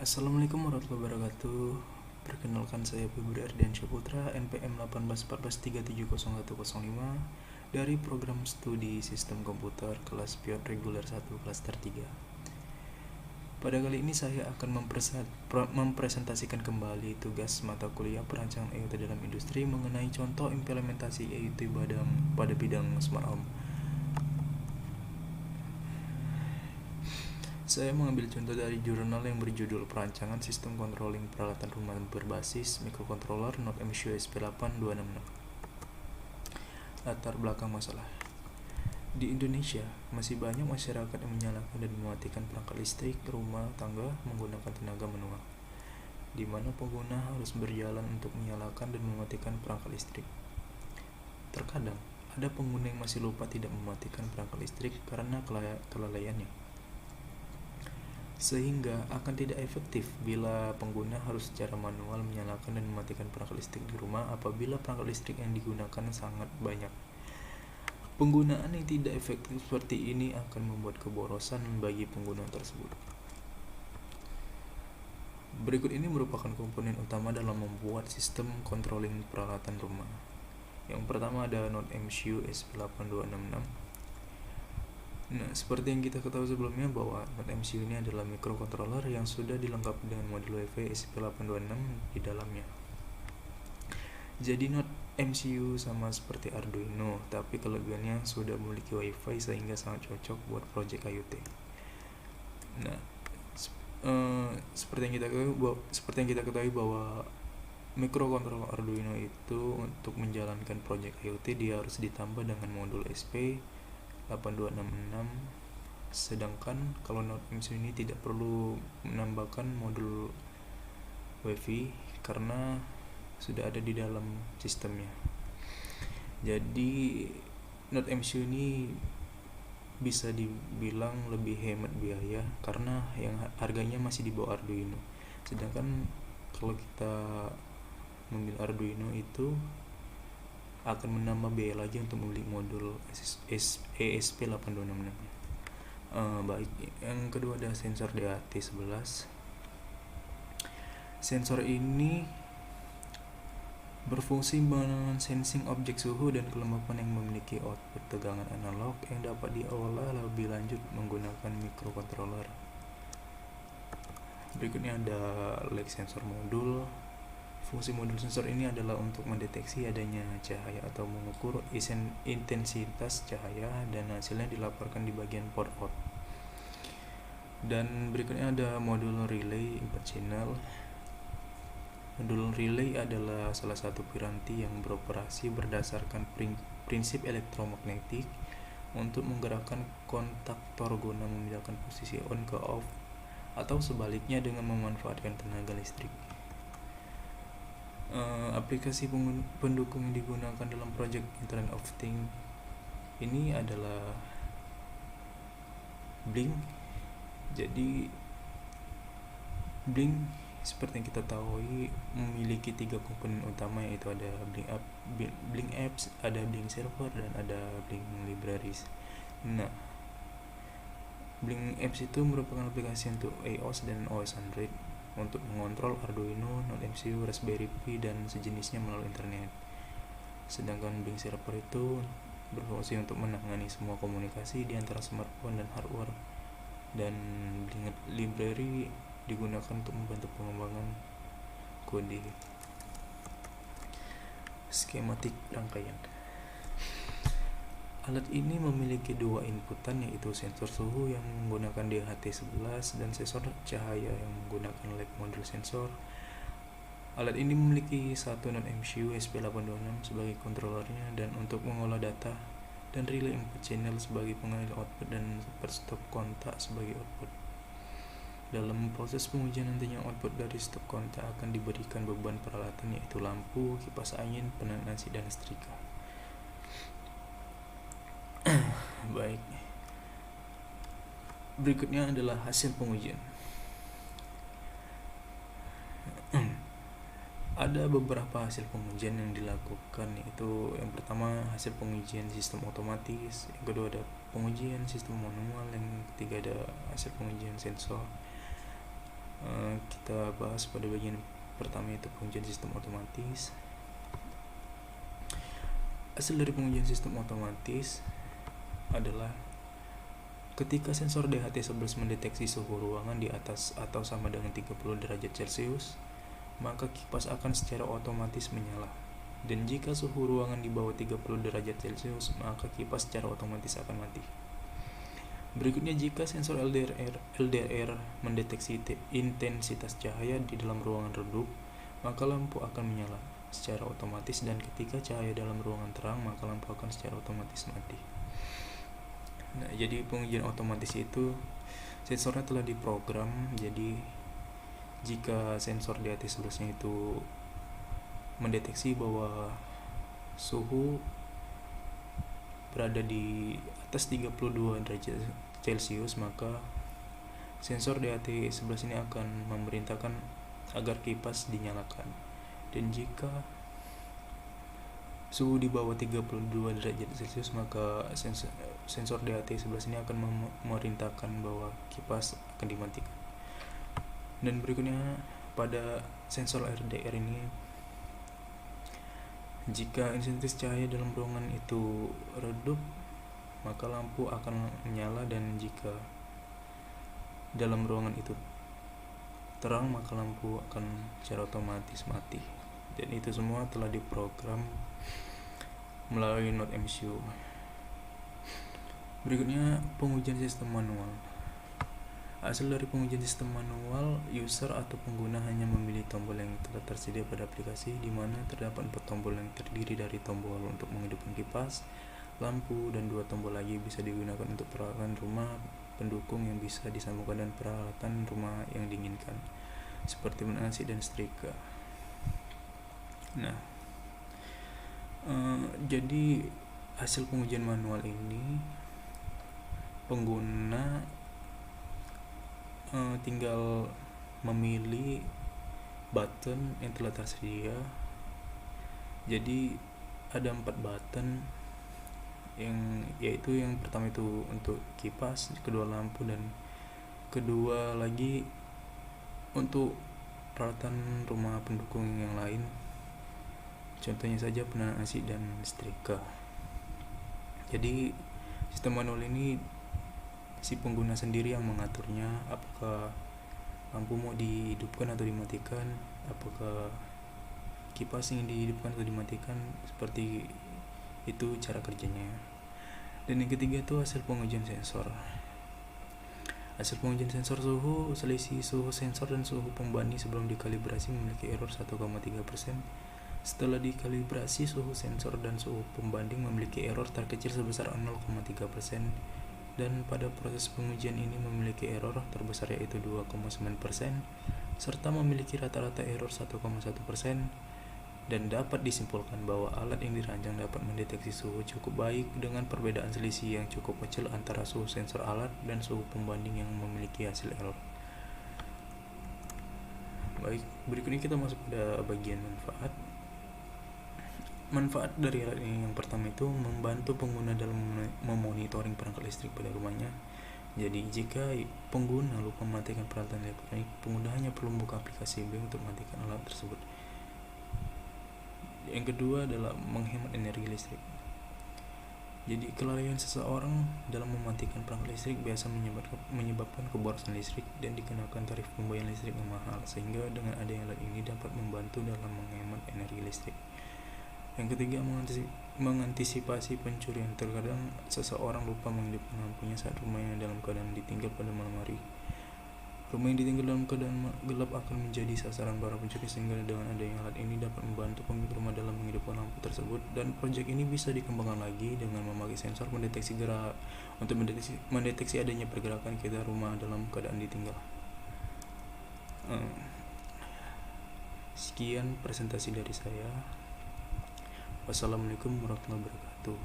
Assalamualaikum warahmatullahi wabarakatuh. Perkenalkan saya Febri Ardiansyah Putra, NPM 1814370105 dari program studi Sistem Komputer kelas Piot Reguler 1 Klaster 3. Pada kali ini saya akan mempresentasikan kembali tugas mata kuliah perancangan IoT dalam industri mengenai contoh implementasi IoT pada bidang smart home. Saya mengambil contoh dari jurnal yang berjudul Perancangan Sistem Controlling Peralatan Rumah Berbasis Microcontroller Node MCU SP8266. Latar belakang masalah. Di Indonesia, masih banyak masyarakat yang menyalakan dan mematikan perangkat listrik rumah tangga menggunakan tenaga manual, di mana pengguna harus berjalan untuk menyalakan dan mematikan perangkat listrik. Terkadang, ada pengguna yang masih lupa tidak mematikan perangkat listrik karena kelalaiannya, sehingga akan tidak efektif bila pengguna harus secara manual menyalakan dan mematikan perangkat listrik di rumah apabila perangkat listrik yang digunakan sangat banyak. Penggunaan yang tidak efektif seperti ini akan membuat keborosan bagi pengguna tersebut. Berikut ini merupakan komponen utama dalam membuat sistem controlling peralatan rumah. Yang pertama ada Node MCU SP8266. Nah, seperti yang kita ketahui sebelumnya bahwa Node MCU ini adalah microcontroller yang sudah dilengkapi dengan modul Wi-Fi SP826 di dalamnya. Jadi Node MCU sama seperti Arduino, tapi kelebihannya sudah memiliki Wi-Fi sehingga sangat cocok buat project IoT. Nah, seperti yang kita ketahui bahwa microcontroller Arduino itu untuk menjalankan project IoT dia harus ditambah dengan modul SP8266, sedangkan kalau Node MCU ini tidak perlu menambahkan modul Wi-Fi karena sudah ada di dalam sistemnya. Jadi Node MCU ini bisa dibilang lebih hemat biaya karena yang harganya masih di bawah Arduino. Sedangkan kalau kita memilih Arduino itu akan menambah biaya lagi untuk membeli modul ESP8266. Baik, yang kedua ada sensor DAT11. Sensor ini berfungsi men-sensing objek suhu dan kelembapan yang memiliki output tegangan analog yang dapat diolah lebih lanjut menggunakan microcontroller. Berikutnya ada lag sensor modul. Fungsi modul sensor ini adalah untuk mendeteksi adanya cahaya atau mengukur intensitas cahaya dan hasilnya dilaporkan di bagian port out. Dan berikutnya ada modul relay 4 channel. Modul relay adalah salah satu piranti yang beroperasi berdasarkan prinsip elektromagnetik untuk menggerakkan kontaktor guna memindahkan posisi on ke off atau sebaliknya dengan memanfaatkan tenaga listrik. Aplikasi pendukung yang digunakan dalam project Internet of Things ini adalah Blink. Jadi Blink seperti yang kita tahu memiliki 3 komponen utama, yaitu ada Blink Apps, ada Blink Server, dan ada Blink Libraries. Nah, Blink Apps itu merupakan aplikasi untuk iOS dan OS Android untuk mengontrol Arduino, Node MCU, Raspberry Pi, dan sejenisnya melalui internet. Sedangkan Blink Server itu berfungsi untuk menangani semua komunikasi di antara smartphone dan hardware. Dan Blink Library digunakan untuk membantu pengembangan kode. Skematik rangkaian. Alat ini memiliki 2 inputan, yaitu sensor suhu yang menggunakan DHT11 dan sensor cahaya yang menggunakan LED modul sensor. Alat ini memiliki satu Node MCU SP826 sebagai kontrolernya dan untuk mengolah data, dan relay 4 channel sebagai pengalih output dan stop kontak sebagai output. Dalam proses pengujian nantinya output dari stop kontak akan diberikan beban peralatan, yaitu lampu, kipas angin, penahan AC, dan setrika. Baik, berikutnya adalah hasil pengujian. Ada beberapa hasil pengujian yang dilakukan, yaitu yang pertama hasil pengujian sistem otomatis, yang kedua ada pengujian sistem manual, yang ketiga ada hasil pengujian sensor. kita bahas pada bagian pertama, yaitu pengujian sistem otomatis. Hasil dari pengujian sistem otomatis adalah ketika sensor DHT11 mendeteksi suhu ruangan di atas atau sama dengan 30 derajat Celcius, maka kipas akan secara otomatis menyala. Dan jika suhu ruangan di bawah 30 derajat Celcius, maka kipas secara otomatis akan mati. Berikutnya, jika sensor LDR mendeteksi intensitas cahaya di dalam ruangan redup, maka lampu akan menyala secara otomatis, dan ketika cahaya dalam ruangan terang, maka lampu akan secara otomatis mati. Nah, jadi pengujian otomatis itu sensornya telah diprogram. Jadi jika sensor di atas selusnya itu mendeteksi bahwa suhu berada di atas 32 derajat Celcius, maka sensor DHT11 ini akan memerintahkan agar kipas dinyalakan. Dan jika suhu di bawah 32 derajat Celcius, maka sensor DHT11 ini akan memerintahkan bahwa kipas akan dimatikan. Dan berikutnya, pada sensor RDR ini, jika intensitas cahaya dalam ruangan itu redup, maka lampu akan menyala, dan jika dalam ruangan itu terang, maka lampu akan secara otomatis mati. Dan itu semua telah diprogram melalui Node MCU. Berikutnya, pengujian sistem manual. Hasil dari pengujian sistem manual, user atau pengguna hanya memilih tombol yang telah tersedia pada aplikasi, di mana terdapat 4 tombol yang terdiri dari tombol untuk menghidupkan kipas, lampu, dan 2 tombol lagi bisa digunakan untuk peralatan rumah pendukung yang bisa disambungkan dan peralatan rumah yang diinginkan, seperti AC dan setrika. Nah, jadi hasil pengujian manual ini, pengguna tinggal memilih button yang telah tersedia. Jadi ada 4 button, yaitu yang pertama itu untuk kipas, kedua lampu, dan kedua lagi untuk peralatan rumah pendukung yang lain, contohnya saja penahan AC dan setrika. Jadi sistem manual ini si pengguna sendiri yang mengaturnya, apakah lampu mau dihidupkan atau dimatikan, apakah kipas ingin dihidupkan atau dimatikan, seperti itu cara kerjanya. Dan yang ketiga itu hasil pengujian sensor. Hasil pengujian sensor suhu, selisih suhu sensor dan suhu pembanding sebelum dikalibrasi memiliki error 1,3%. Setelah dikalibrasi, suhu sensor dan suhu pembanding memiliki error terkecil sebesar 0,3%. Dan pada proses pengujian ini memiliki error terbesar, yaitu 2,9%, serta memiliki rata-rata error 1,1%. Dan dapat disimpulkan bahwa alat yang dirancang dapat mendeteksi suhu cukup baik dengan perbedaan selisih yang cukup kecil antara suhu sensor alat dan suhu pembanding yang memiliki hasil error. Baik, berikutnya kita masuk pada bagian manfaat. Manfaat dari alat ini, yang pertama itu membantu pengguna dalam memonitoring perangkat listrik pada rumahnya. Jadi jika pengguna lupa mematikan peralatan elektronik, pengguna hanya perlu membuka aplikasi B untuk mematikan alat tersebut. Yang kedua adalah menghemat energi listrik. Jadi kelalaian seseorang dalam mematikan perangkat listrik biasa menyebabkan keborosan listrik dan dikenakan tarif pembayaran listrik yang mahal, sehingga dengan adanya alat ini dapat membantu dalam menghemat energi listrik. Yang ketiga, mengantisipasi pencurian. Terkadang seseorang lupa menghidupkan lampunya saat rumahnya dalam keadaan ditinggal pada malam hari. Rumah yang ditinggal dalam keadaan gelap akan menjadi sasaran para pencuri, sehingga dengan adanya alat ini dapat membantu pemilik rumah dalam menghidupkan lampu tersebut. Dan proyek ini bisa dikembangkan lagi dengan memakai sensor mendeteksi gerak untuk mendeteksi adanya pergerakan sekitar rumah dalam keadaan ditinggal. Sekian presentasi dari saya. Wassalamualaikum warahmatullahi wabarakatuh.